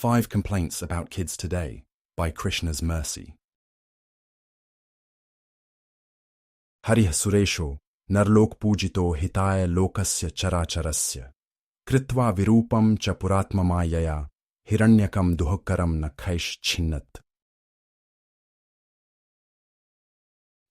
5 Complaints About Kids Today by Krishna's Mercy. Hari Suresho Narlok Pujito Hitaya Lokasya Characharasya Kritva Virupam Cha Puratma Mayaya Hiranyakam Duhakaram Nakhaish Chinnat.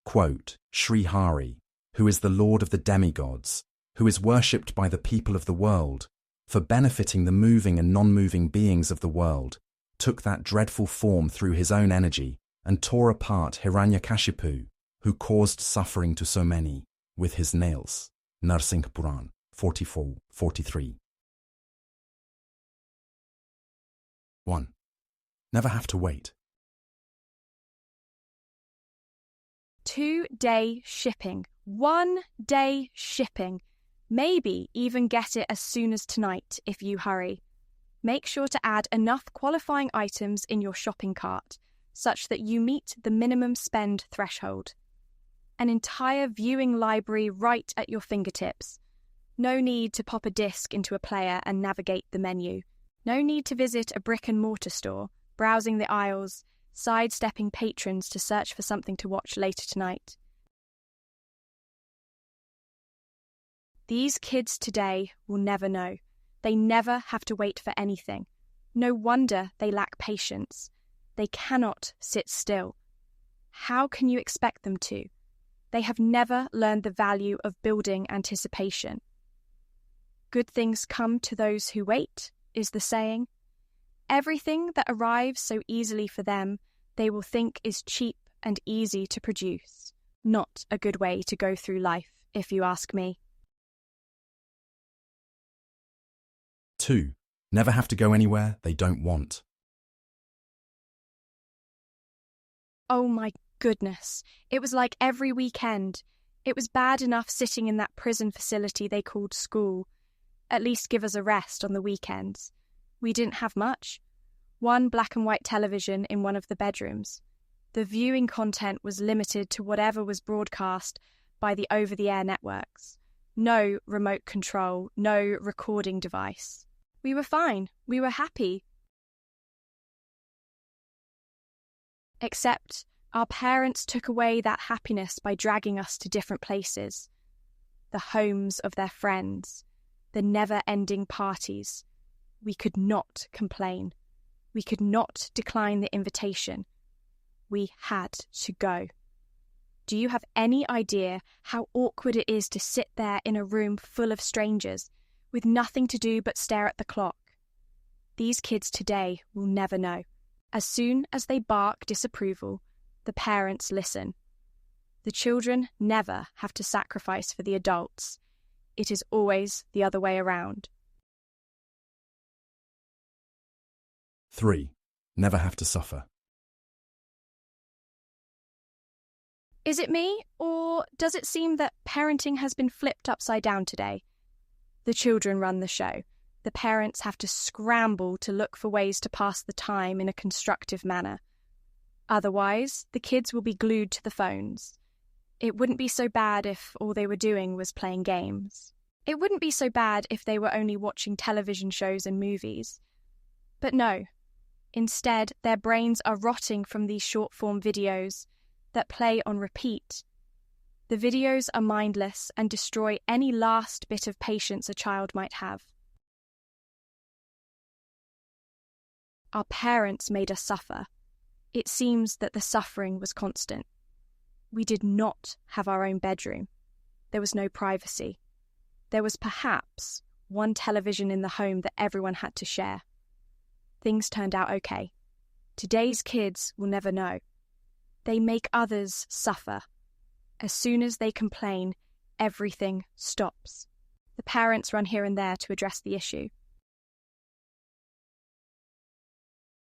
Quote, Shri Hari, who is the Lord of the demigods, who is worshipped by the people of the world, for benefiting the moving and non-moving beings of the world, took that dreadful form through his own energy and tore apart Hiranyakashipu, who caused suffering to so many, with his nails. Narasimha Purana 44-43. 1. Never have to wait. 2-day shipping. 1-day shipping. Maybe even get it as soon as tonight if you hurry. Make sure to add enough qualifying items in your shopping cart such that you meet the minimum spend threshold. An entire viewing library right at your fingertips. No need to pop a disc into a player and navigate the menu. No need to visit a brick-and-mortar store, browsing the aisles, sidestepping patrons to search for something to watch later tonight. These kids today will never know. They never have to wait for anything. No wonder they lack patience. They cannot sit still. How can you expect them to? They have never learned the value of building anticipation. Good things come to those who wait, is the saying. Everything that arrives so easily for them, they will think is cheap and easy to produce. Not a good way to go through life, if you ask me. 2. Never have to go anywhere they don't want. Oh my goodness, it was like every weekend. It was bad enough sitting in that prison facility they called school. At least give us a rest on the weekends. We didn't have much. One black and white television in one of the bedrooms. The viewing content was limited to whatever was broadcast by the over-the-air networks. No remote control, no recording device. We were fine. We were happy. Except our parents took away that happiness by dragging us to different places. The homes of their friends. The never-ending parties. We could not complain. We could not decline the invitation. We had to go. Do you have any idea how awkward it is to sit there in a room full of strangers, with nothing to do but stare at the clock? These kids today will never know. As soon as they bark disapproval, the parents listen. The children never have to sacrifice for the adults. It is always the other way around. 3. Never have to suffer. Is it me, or does it seem that parenting has been flipped upside down today? The children run the show. The parents have to scramble to look for ways to pass the time in a constructive manner. Otherwise, the kids will be glued to the phones. It wouldn't be so bad if all they were doing was playing games. It wouldn't be so bad if they were only watching television shows and movies. But no. Instead, their brains are rotting from these short-form videos that play on repeat. The videos are mindless and destroy any last bit of patience a child might have. Our parents made us suffer. It seems that the suffering was constant. We did not have our own bedroom. There was no privacy. There was perhaps one television in the home that everyone had to share. Things turned out okay. Today's kids will never know. They make others suffer. As soon as they complain, everything stops. The parents run here and there to address the issue.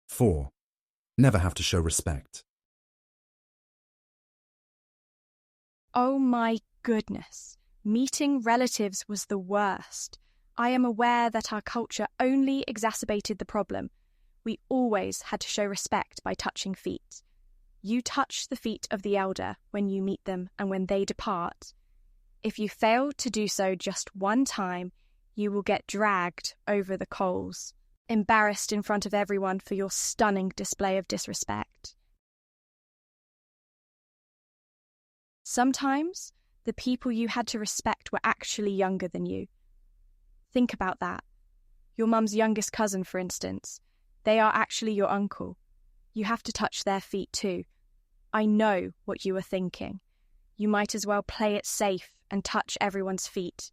4. Never have to show respect. Oh my goodness. Meeting relatives was the worst. I am aware that our culture only exacerbated the problem. We always had to show respect by touching feet. You touch the feet of the elder when you meet them and when they depart. If you fail to do so just one time, you will get dragged over the coals. embarrassed in front of everyone for your stunning display of disrespect. Sometimes, the people you had to respect were actually younger than you. Think about that. Your mum's youngest cousin, for instance. They are actually your uncle. You have to touch their feet too. I know what you are thinking. You might as well play it safe and touch everyone's feet.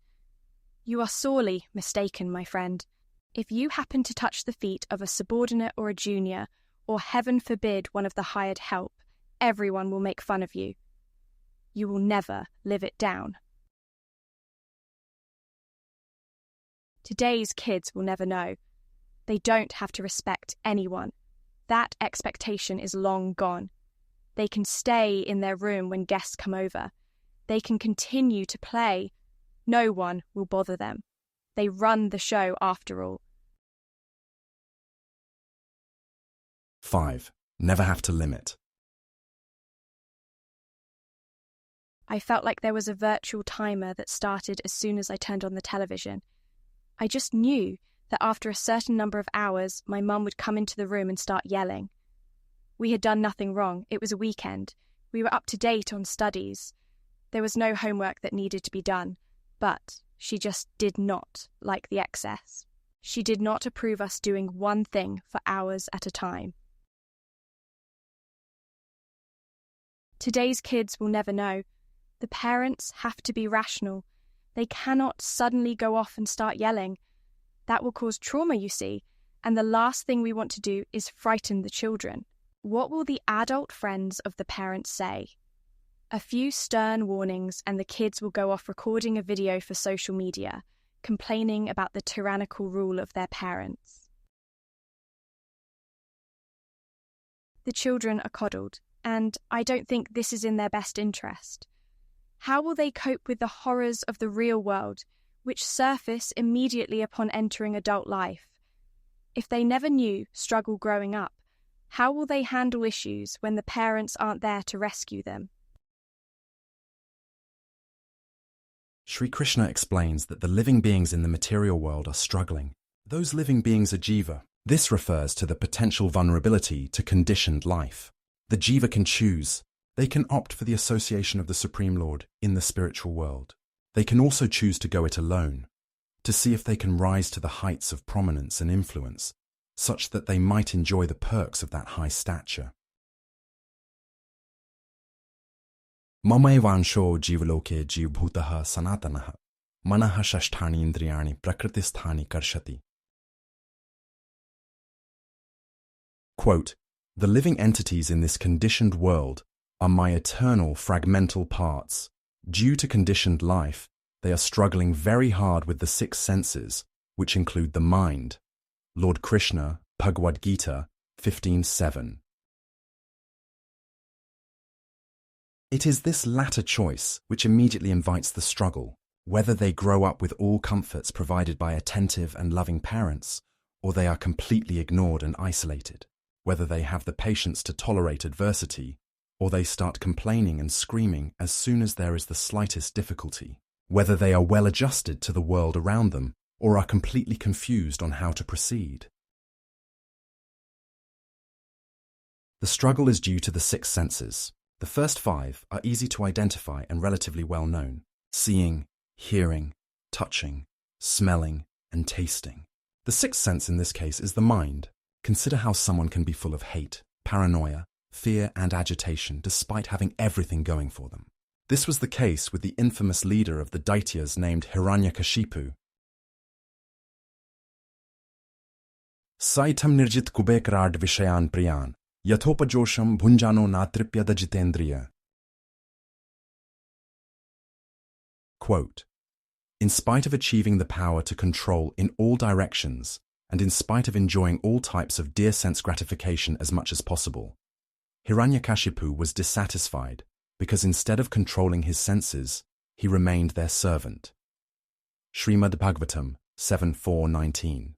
You are sorely mistaken, my friend. If you happen to touch the feet of a subordinate or a junior, or heaven forbid one of the hired help, everyone will make fun of you. You will never live it down. Today's kids will never know. They don't have to respect anyone. That expectation is long gone. They can stay in their room when guests come over. They can continue to play. No one will bother them. They run the show after all. 5. Never have to limit. I felt like there was a virtual timer that started as soon as I turned on the television. I just knew that after a certain number of hours, my mum would come into the room and start yelling. We had done nothing wrong. It was a weekend. We were up to date on studies. There was no homework that needed to be done, but she just did not like the excess. She did not approve us doing one thing for hours at a time. Today's kids will never know. The parents have to be rational. They cannot suddenly go off and start yelling. That will cause trauma, you see, and the last thing we want to do is frighten the children. What will the adult friends of the parents say? A few stern warnings and the kids will go off recording a video for social media, complaining about the tyrannical rule of their parents. The children are coddled, and I don't think this is in their best interest. How will they cope with the horrors of the real world, which surface immediately upon entering adult life? If they never knew struggle growing up, how will they handle issues when the parents aren't there to rescue them? Shri Krishna explains that the living beings in the material world are struggling. Those living beings are jiva. This refers to the potential vulnerability to conditioned life. The jiva can choose. They can opt for the association of the Supreme Lord in the spiritual world. They can also choose to go it alone, to see if they can rise to the heights of prominence and influence, such that they might enjoy the perks of that high stature. Mamaevansho jivaloke jivbhutaha sanatanaha manaha shashthani indriyani prakritisthani karshati. Quote, "The living entities in this conditioned world are my eternal fragmental parts. Due to conditioned life, they are struggling very hard with the 6 senses, which include the mind." Lord Krishna, Bhagavad-gita 15:7. It is this latter choice which immediately invites the struggle, whether they grow up with all comforts provided by attentive and loving parents, or they are completely ignored and isolated, whether they have the patience to tolerate adversity, or they start complaining and screaming as soon as there is the slightest difficulty, whether they are well adjusted to the world around them, or are completely confused on how to proceed. The struggle is due to the 6 senses. The first 5 are easy to identify and relatively well known: seeing, hearing, touching, smelling, and tasting. The 6th sense in this case is the mind. Consider how someone can be full of hate, paranoia, fear, and agitation despite having everything going for them. This was the case with the infamous leader of the Daityas named Hiranyakashipu. Saitam nirjit kubekrad vishayan priyan, yathopajosham bhunjano natripyada jitendriya. Quote, "In spite of achieving the power to control in all directions, and in spite of enjoying all types of dear sense gratification as much as possible, Hiranyakashipu was dissatisfied because instead of controlling his senses, he remained their servant." Srimad Bhagavatam 7.4.19.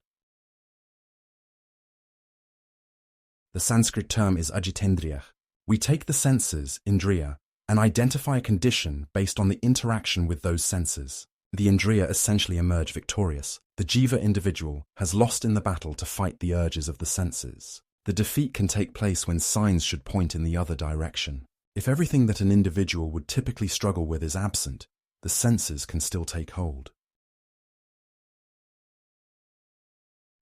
The Sanskrit term is ajitendriya. We take the senses, indriya, and identify a condition based on the interaction with those senses. The Indriya essentially emerge victorious. The Jiva individual has lost in the battle to fight the urges of the senses. The defeat can take place when signs should point in the other direction. If everything that an individual would typically struggle with is absent, the senses can still take hold.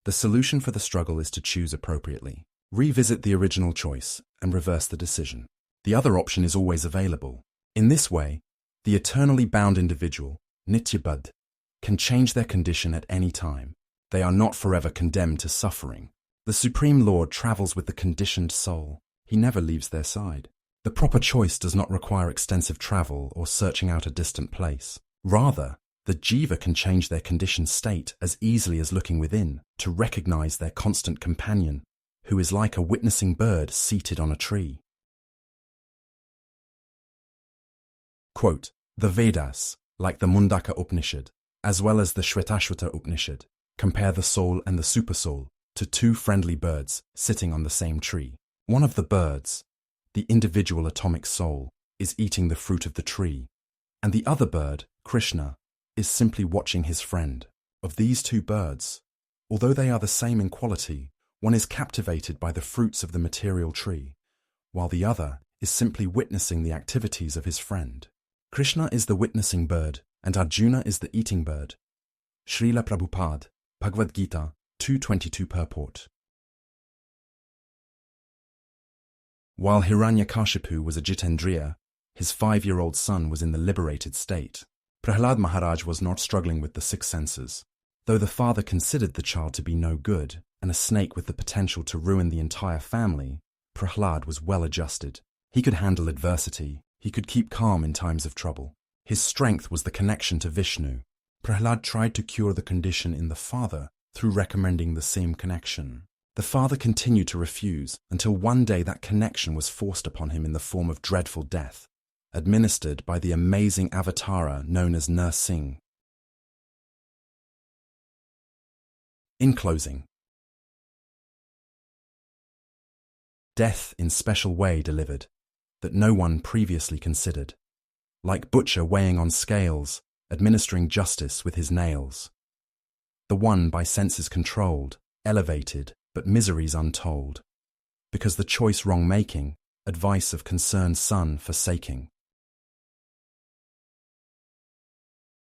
The solution for the struggle is to choose appropriately. Revisit the original choice and reverse the decision. The other option is always available. In this way, the eternally bound individual, Nityabad, can change their condition at any time. They are not forever condemned to suffering. The Supreme Lord travels with the conditioned soul. He never leaves their side. The proper choice does not require extensive travel or searching out a distant place. Rather, the Jiva can change their conditioned state as easily as looking within to recognize their constant companion, who is like a witnessing bird seated on a tree. Quote, the Vedas, like the Mundaka Upanishad, as well as the Shvetashvata Upanishad, compare the soul and the supersoul to two friendly birds sitting on the same tree. One of the birds, the individual atomic soul, is eating the fruit of the tree, and the other bird, Krishna, is simply watching his friend. Of these two birds, although they are the same in quality, one is captivated by the fruits of the material tree, while the other is simply witnessing the activities of his friend. Krishna is the witnessing bird, and Arjuna is the eating bird. Srila Prabhupada, Bhagavad-gita, 222 purport. While Hiranyakashipu was a Jitendriya, his 5-year-old son was in the liberated state. Prahlad Maharaj was not struggling with the 6 senses. Though the father considered the child to be no good and a snake with the potential to ruin the entire family, Prahlad was well adjusted. He could handle adversity. He could keep calm in times of trouble. His strength was the connection to Vishnu. Prahlad tried to cure the condition in the father through recommending the same connection. The father continued to refuse until one day that connection was forced upon him in the form of dreadful death, administered by the amazing avatara known as Narasimha. In closing, death in special way delivered, that no one previously considered, like butcher weighing on scales, administering justice with his nails. The one by senses controlled, elevated, but miseries untold, because the choice wrong making, advice of concerned son forsaking.